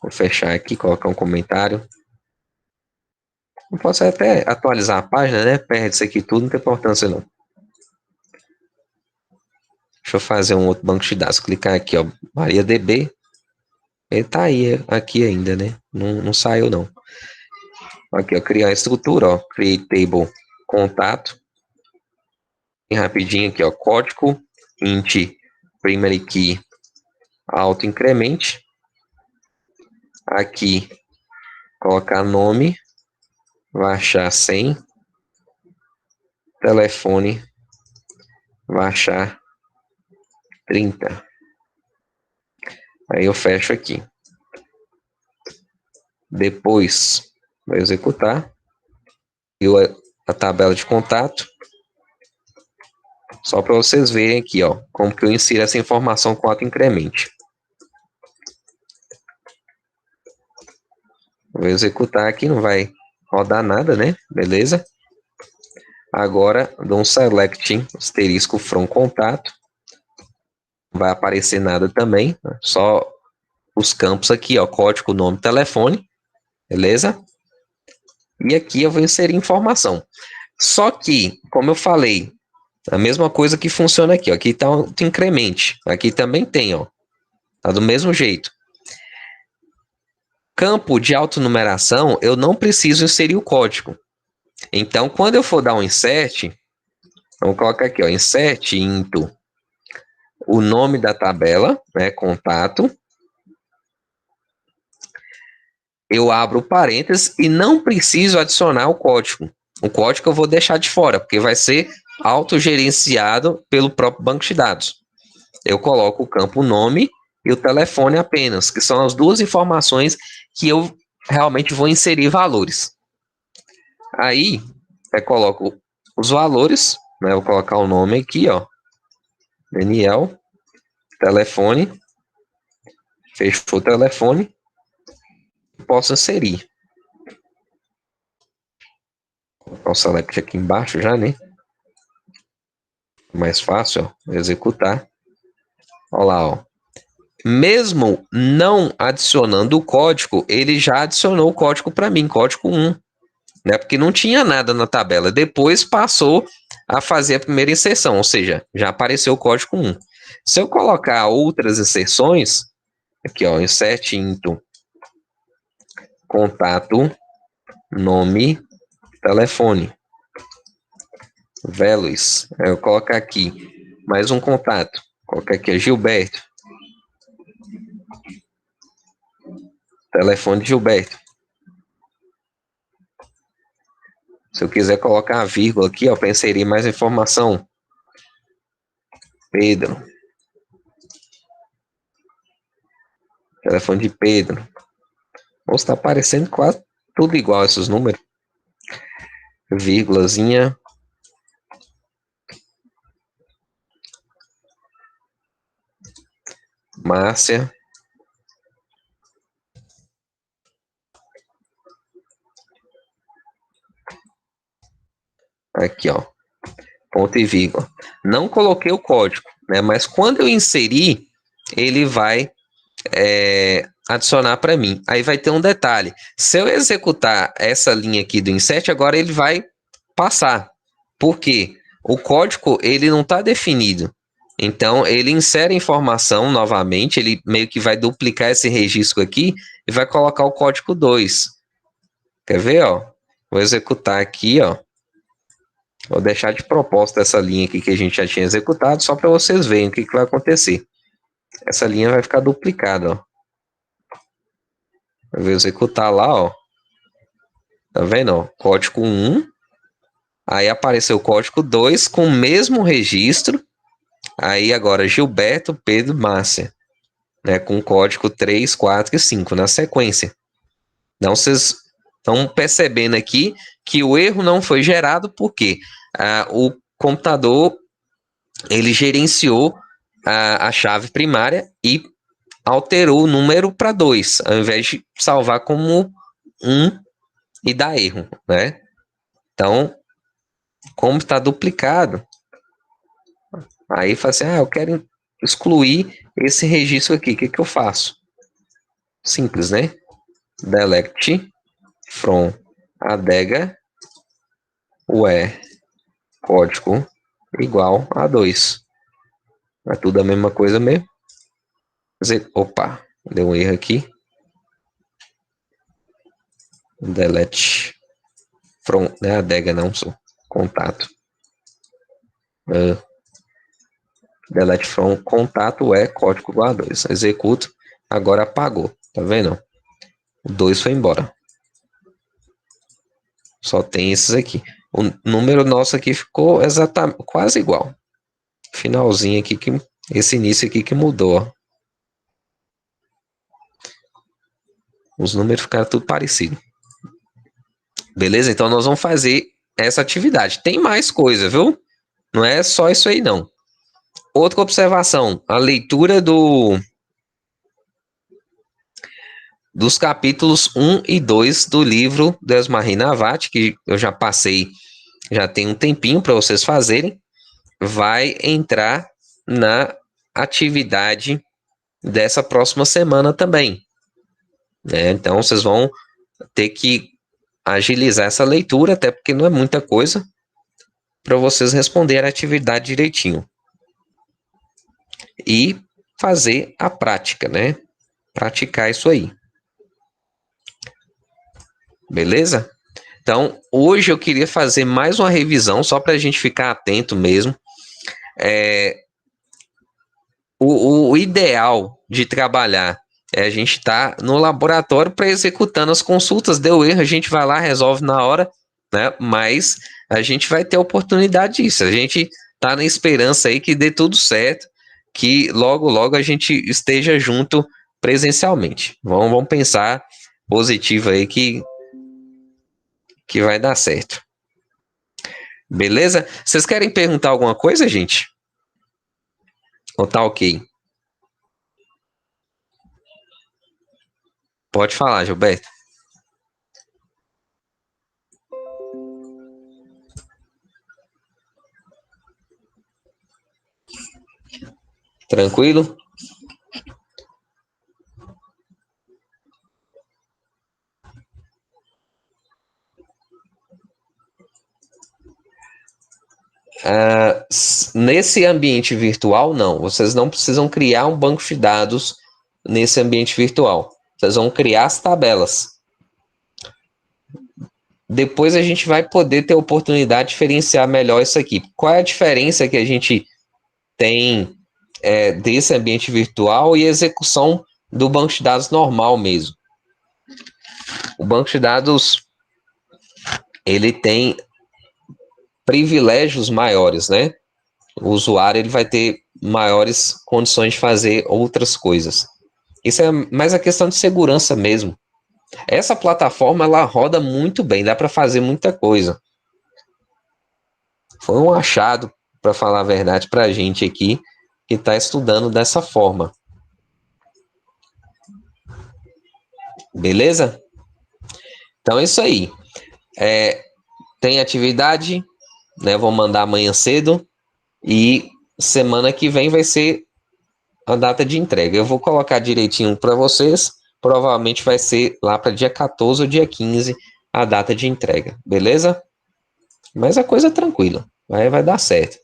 Speaker 1: Vou fechar aqui, colocar um comentário. Não posso até atualizar a página, né? Perde isso aqui tudo, não tem importância não. Deixa eu fazer um outro banco de dados. Clicar aqui, ó, MariaDB. Ele tá aí, aqui ainda, né? Não saiu não. Aqui, ó, criar a estrutura, ó. Create table contato. E rapidinho aqui, ó, código int primary key autoincremente. Aqui, colocar nome, vai achar 100, telefone, vai achar 30. Aí eu fecho aqui. Depois, vai executar. E a tabela de contato. Só para vocês verem aqui, ó, como que eu insiro essa informação com autoincremente. Vou executar aqui, não vai rodar nada, né? Beleza? Agora, dou um select asterisco from contato. Não vai aparecer nada também, né? Só os campos aqui, ó, código, nome, telefone. Beleza? E aqui eu vou inserir informação. Só que, como eu falei, a mesma coisa que funciona aqui, ó. Aqui está o incremente. Aqui também tem, ó. Tá do mesmo jeito. Campo de autonumeração, eu não preciso inserir o código. Então, quando eu for dar um insert, vamos colocar aqui, ó, insert into o nome da tabela, né, contato. Eu abro parênteses e não preciso adicionar o código. O código eu vou deixar de fora, porque vai ser autogerenciado pelo próprio banco de dados. Eu coloco o campo nome e o telefone apenas, que são as duas informações que eu realmente vou inserir valores. Aí, eu coloco os valores, né? Eu vou colocar o nome aqui, ó. Daniel, telefone, fechou o telefone, posso inserir. Vou colocar o select aqui embaixo já, né? Mais fácil, ó, executar. Olha lá, ó. Mesmo não adicionando o código, ele já adicionou o código para mim, código 1, né? Porque não tinha nada na tabela. Depois passou a fazer a primeira inserção, ou seja, já apareceu o código 1. Se eu colocar outras inserções, aqui ó, insert into contato, nome, telefone, values, eu colocar aqui mais um contato, colocar aqui é Gilberto, telefone de Gilberto. Se eu quiser colocar a vírgula aqui, ó, para inserir mais informação, Pedro, telefone de Pedro. Ou está aparecendo quase tudo igual esses números. Vírgulazinha. Márcia. Aqui, ó. Ponto e vírgula. Não coloquei o código, né? Mas quando eu inserir, ele vai adicionar para mim. Aí vai ter um detalhe. Se eu executar essa linha aqui do insert, agora ele vai passar. Por quê? O código, ele não está definido. Então, ele insere a informação novamente, ele meio que vai duplicar esse registro aqui e vai colocar o código 2. Quer ver, ó? Vou executar aqui, ó. Vou deixar de propósito essa linha aqui que a gente já tinha executado, só para vocês verem o que vai acontecer. Essa linha vai ficar duplicada, ó. Eu vou executar lá, ó. Tá vendo, ó? Código 1. Aí apareceu o código 2 com o mesmo registro. Aí agora Gilberto, Pedro, Márcia. Né? Com o código 3, 4 e 5 na sequência. Então vocês estão percebendo aqui que o erro não foi gerado porque o computador ele gerenciou a chave primária e alterou o número para 2, ao invés de salvar como 1 e dar erro, né? Então, como está duplicado, aí fala assim, eu quero excluir esse registro aqui, o que eu faço? Simples, né? Delete from adega where código igual a 2. É tudo a mesma coisa mesmo. Opa, deu um erro aqui. Delete from, né? Adega não, sou contato. Delete from contato é código igual a 2. Executo, agora apagou, tá vendo? O 2 foi embora. Só tem esses aqui. O número nosso aqui ficou exatamente quase igual. Finalzinho aqui, esse início aqui que mudou, ó. Os números ficaram tudo parecido. Beleza? Então nós vamos fazer essa atividade. Tem mais coisa, viu? Não é só isso aí, não. Outra observação, a leitura dos capítulos 1 e 2 do livro do Esmail Navati, que eu já passei, já tem um tempinho para vocês fazerem, vai entrar na atividade dessa próxima semana também. Né? Então, vocês vão ter que agilizar essa leitura, até porque não é muita coisa, para vocês responderem a atividade direitinho. E fazer a prática, né? Praticar isso aí. Beleza? Então, hoje eu queria fazer mais uma revisão, só para a gente ficar atento mesmo. o ideal de trabalhar é a gente estar no laboratório para executando as consultas. Deu erro, a gente vai lá, resolve na hora, né? Mas a gente vai ter a oportunidade disso. A gente tá na esperança aí que dê tudo certo, que logo, logo a gente esteja junto presencialmente. Vamos pensar positivo aí que vai dar certo. Beleza? Vocês querem perguntar alguma coisa, gente? Ou tá ok? Pode falar, Gilberto. Tranquilo? Nesse ambiente virtual, não. Vocês não precisam criar um banco de dados nesse ambiente virtual. Vocês vão criar as tabelas. Depois a gente vai poder ter a oportunidade de diferenciar melhor isso aqui. Qual é a diferença que a gente tem desse ambiente virtual e execução do banco de dados normal mesmo? O banco de dados, ele tem privilégios maiores, né? O usuário ele vai ter maiores condições de fazer outras coisas. Isso é mais a questão de segurança mesmo. Essa plataforma ela roda muito bem, dá para fazer muita coisa. Foi um achado, para falar a verdade, para a gente aqui que está estudando dessa forma. Beleza? Então é isso aí. Tem atividade, né? Vou mandar amanhã cedo e semana que vem vai ser a data de entrega. Eu vou colocar direitinho para vocês. Provavelmente vai ser lá para dia 14 ou dia 15 a data de entrega, beleza? Mas a coisa é tranquila, vai dar certo.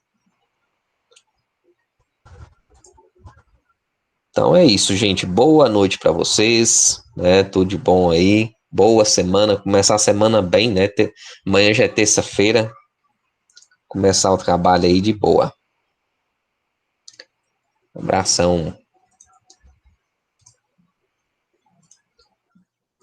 Speaker 1: Então é isso, gente. Boa noite para vocês, né? Tudo de bom aí. Boa semana, começar a semana bem, né? Amanhã já é terça-feira. Começar o trabalho aí de boa. Abração.